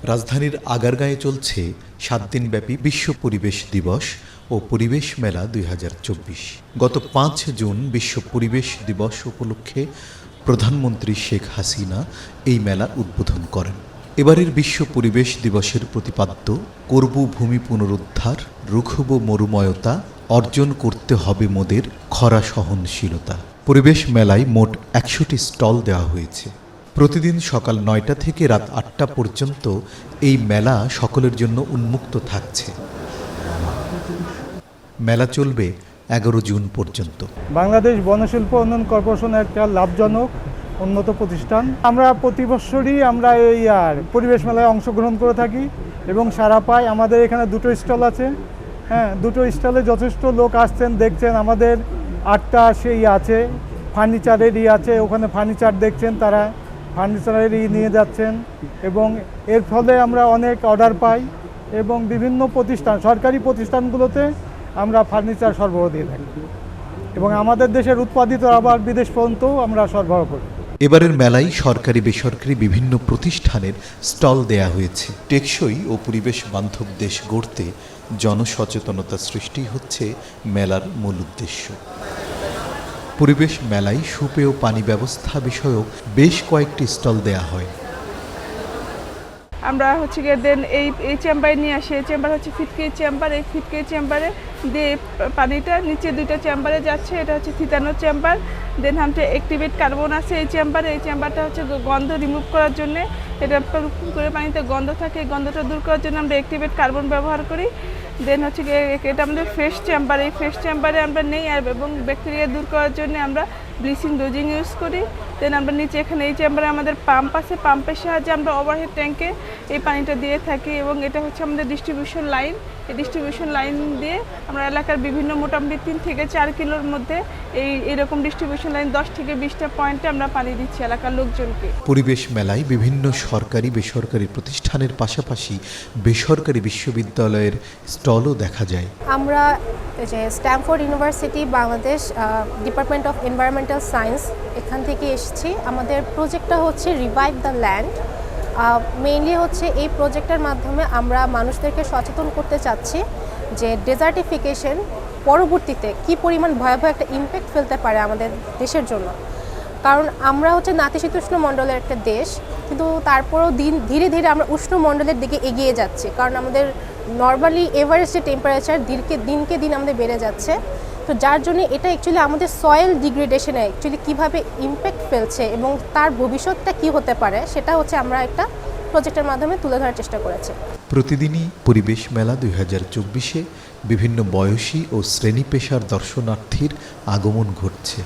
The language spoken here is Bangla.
রাজধানীর আগারগাঁয়ে চলছে ৭ দিনব্যাপী বিশ্ব পরিবেশ দিবস ও পরিবেশ মেলা ২০২৪। গত ৫ জুন বিশ্ব পরিবেশ দিবস উপলক্ষে প্রধানমন্ত্রী শেখ হাসিনা এই মেলার উদ্বোধন করেন। এবারের বিশ্ব পরিবেশ দিবসের প্রতিপাদ্য করব ভূমি পুনরুদ্ধার, রুখব মরুময়তা, অর্জন করতে হবে মোদের খরা সহনশীলতা। পরিবেশ মেলায় মোট ১০০টি স্টল দেওয়া হয়েছে। প্রতিদিন সকাল ৯টা থেকে রাত ৮টা পর্যন্ত এই মেলা সকলের জন্য উন্মুক্ত থাকছে। মেলা চলবে ১১ জুন পর্যন্ত। বাংলাদেশ বনশিল্প উন্নয়ন কর্পোরেশন একটা লাভজনক উন্নত প্রতিষ্ঠান। আমরা প্রতি বছরই এই পরিবেশ মেলায় অংশগ্রহণ করে থাকি এবং সারা পাই। আমাদের এখানে দুটো স্টল আছে, দুটো স্টলে যথেষ্ট লোক আসছেন, দেখছেন। আমাদের 8টা আছে ফার্নিচারের আছে, ওখানে ফার্নিচার দেখছেন, তারা ফার্নিচারের নিয়ে যাচ্ছেন এবং এর ফলে আমরা অনেক অর্ডার পাই এবং বিভিন্ন প্রতিষ্ঠান, সরকারি প্রতিষ্ঠানগুলোতে আমরা ফার্নিচার সরবরাহ দিয়ে থাকি এবং আমাদের দেশের উৎপাদিত আবার বিদেশ পর্যন্তও আমরা সরবরাহ করি। এবারের মেলায় সরকারি বেসরকারি বিভিন্ন প্রতিষ্ঠানের স্টল দেয়া হয়েছে। টেকসই ও পরিবেশ বান্ধব দেশ গড়তে জনসচেতনতা সৃষ্টি হচ্ছে মেলার মূল উদ্দেশ্য। পরিবেশ মেলায় সুপেয় পানি ব্যবস্থা বিষয়ক বেশ কয়েকটি স্টল দেয়া হয়। আমরা দেন এই চেম্বারে নিয়ে আসি। এই চেম্বার ফিটকে চেম্বার। এই ফিটকে চেম্বারে দিয়ে পানিটা নিচে দুইটা চেম্বারে যাচ্ছে। এটা থিতানো চেম্বার। দেন অ্যাক্টিভেট কার্বন আছে এই চেম্বারে। এই চেম্বারটা গন্ধ রিমুভ করার জন্য, এটা করে পানিতে গন্ধ থাকে, এই গন্ধটা দূর করার জন্য আমরা অ্যাক্টিভেট কার্বন ব্যবহার করি। দেন এটা আমাদের ফ্রেশ চেম্বার। এই ফ্রেশ চেম্বারে আমরা নেই এবং ব্যাকটেরিয়া দূর করার জন্য আমরা ব্লিচিং ডোজিং ইউজ করি। দেন আমরা নিচে এখানে এই চেম্বারে আমাদের পাম্প আছে। পাম্পের সাহায্যে আমরা ওভারহেড ট্যাঙ্কে এই পানিটা দিয়ে থাকি এবং এটা আমাদের ডিস্ট্রিবিউশন লাইন। এই ডিস্ট্রিবিউশন লাইন দিয়ে আমরা এলাকার বিভিন্ন মোটামুটি 3 থেকে 4 কিলোর মধ্যে এইরকম ডিস্ট্রিবিউশন লাইন 10 থেকে 20টা পয়েন্টে আমরা পানি দিচ্ছি এলাকার লোকজনকে। পরিবেশ মেলায় বিভিন্ন সরকারি বেসরকারি প্রতিষ্ঠানের পাশাপাশি বেসরকারি বিশ্ববিদ্যালয়ের স্টলও দেখা যায়। আমরা Stamford university Bangladesh department of environmental science এখান থেকে এসেছি। আমাদের প্রজেক্টটা রিভাইভ দ্য ল্যান্ড। মেইনলি এই প্রজেক্টের মাধ্যমে আমরা মানুষদেরকে সচেতন করতে চাচ্ছি যে ডেজার্টিফিকেশন পরবর্তীতে কী পরিমাণ ভয়াবহ একটা ইমপ্যাক্ট ফেলতে পারে আমাদের দেশের জন্য। কারণ আমরা নাতিশীতোষ্ণ মণ্ডলের একটা দেশ, কিন্তু তারপরেও ধীরে ধীরে আমরা উষ্ণ মণ্ডলের দিকে এগিয়ে যাচ্ছি। কারণ আমাদের নর্মালি এভারেজ যে টেম্পারেচার দিনকে দিন আমাদের বেড়ে যাচ্ছে। তো যার জন্য এটা অ্যাকচুয়ালি আমাদের সয়েল ডিগ্রেডেশনে অ্যাকচুয়ালি কীভাবে ইমপ্যাক্ট ফেলছে এবং তার ভবিষ্যৎটা কী হতে পারে সেটা আমরা একটা প্রজেক্টের মাধ্যমে তুলে ধরার চেষ্টা করেছি। প্রতিদিনই পরিবেশ মেলা ২০২৪-এ বিভিন্ন বয়সী ও শ্রেণী পেশার দর্শনার্থীর আগমন ঘটছে।